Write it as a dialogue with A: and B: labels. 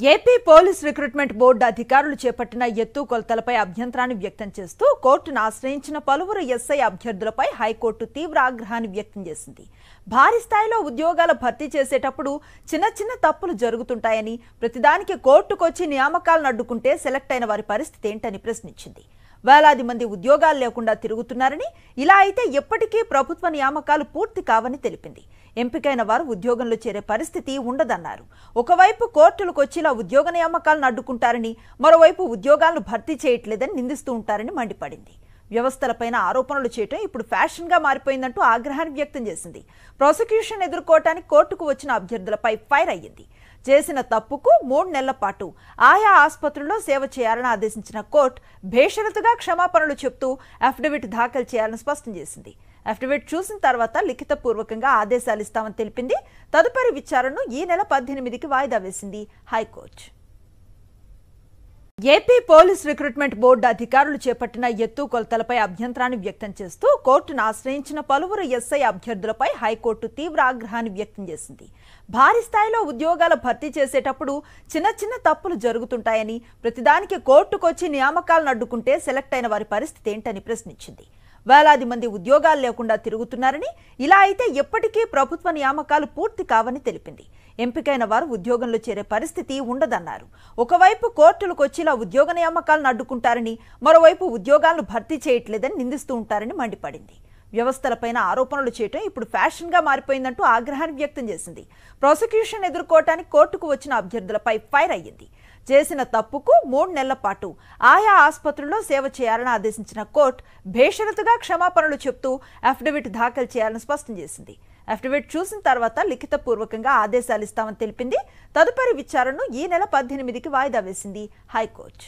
A: AP police recruitment board అధికారులు చేపట్టిన ఎత్తు కొలతలపై అభ్యంతరాన్ని వ్యక్తం చేస్తూ కోర్టును ఆశ్రయించిన పలువురు ఎస్ఐ అభ్యర్థులపై హైకోర్టు తీవ్ర ఆగ్రహాన్ని వ్యక్తం చేసింది. భారీ స్థాయిలో ఉద్యోగాల భర్తీ చేసేటప్పుడు చిన్న తప్పులు జరుగుతుంటాయని, ప్రతిదానికి కోర్టుకొచ్చి నియామకాలను అడ్డుకుంటే సెలెక్ట్ అయిన వారి పరిస్థితి ఏంటని ప్రశ్నించింది. వేలాది మంది ఉద్యోగాలు లేకుండా తిరుగుతున్నారని, ఇలా అయితే ఎప్పటికీ ప్రభుత్వ నియామకాలు పూర్తి కావని తెలిపింది. ఎంపికైన వారు ఉద్యోగంలో చేరే పరిస్థితి ఉండదన్నారు. ఒకవైపు కోర్టులకు వచ్చి ఇలా ఉద్యోగ నియామకాలను అడ్డుకుంటారని, మరోవైపు ఉద్యోగాలను భర్తీ చేయట్లేదని నిందిస్తూ ఉంటారని మండిపడింది. వ్యవస్థలపైన ఆరోపణలు చేయటం ఇప్పుడు ఫ్యాషన్ గా మారిపోయిందంటూ ఆగ్రహాన్ని వ్యక్తం చేసింది. ప్రాసిక్యూషన్ ఎదుర్కోవటానికి కోర్టుకు వచ్చిన అభ్యర్థులపై ఫైర్ అయ్యింది. చేసిన తప్పుకు 3 నెలల పాటు ఆయా ఆసుపత్రుల్లో సేవ చేయాలని ఆదేశించిన కోర్టు బేషరతుగా క్షమాపణలు చెప్తూ అఫిడవిట్ దాఖలు చేయాలని స్పష్టం చేసింది. అఫిడవిట్ చూసిన తర్వాత లిఖితపూర్వకంగా ఆదేశాలు ఇస్తామని తెలిపింది. తదుపరి విచారణను ఈ నెల 18కి వాయిదా వేసింది high court. AP police recruitment board అధికారులు చేపట్టిన ఎత్తు కొలతలపై అభ్యంతరాన్ని వ్యక్తం చేస్తూ కోర్టును ఆశ్రయించిన పలువురు ఎస్ఐ అభ్యర్థులపై హైకోర్టు తీవ్ర ఆగ్రహాన్ని వ్యక్తం చేసింది. భారీ స్థాయిలో ఉద్యోగాల భర్తీ చేసేటప్పుడు చిన్న తప్పులు జరుగుతుంటాయని, ప్రతిదానికి కోర్టుకొచ్చి నియామకాలను అడ్డుకుంటే సెలెక్ట్ అయిన వారి పరిస్థితి ఏంటని ప్రశ్నించింది. వేలాది మంది ఉద్యోగాలు లేకుండా తిరుగుతున్నారని, ఇలా అయితే ఎప్పటికీ ప్రభుత్వ నియామకాలు పూర్తి కావని తెలిపింది. ఎంపికైన వారు ఉద్యోగంలో చేరే పరిస్థితి ఉండదన్నారు. ఒకవైపు కోర్టులకు వచ్చి ఇలా ఉద్యోగ నియామకాలను అడ్డుకుంటారని, మరోవైపు ఉద్యోగాలను భర్తీ చేయట్లేదని నిందిస్తూ ఉంటారని మండిపడింది. వ్యవస్థలపైన ఆరోపణలు చేయటం ఇప్పుడు ఫ్యాషన్ గా మారిపోయిందంటూ ఆగ్రహాన్ని వ్యక్తం చేసింది. ప్రాసిక్యూషన్ ఎదుర్కోవటానికి కోర్టుకు వచ్చిన అభ్యర్థులపై ఫైర్ అయ్యింది. చేసిన తప్పుకు 3 నెలల పాటు ఆయా ఆసుపత్రుల్లో సేవ చేయాలని ఆదేశించిన కోర్టు బేషరతుగా క్షమాపణలు చెప్తూ అఫిడవిట్ దాఖలు చేయాలని స్పష్టం చేసింది. అఫిడవిట్ చూసిన తర్వాత లిఖితపూర్వకంగా ఆదేశాలు ఇస్తామని తెలిపింది. తదుపరి విచారణను ఈ నెల 18కి వాయిదా వేసింది హైకోర్టు.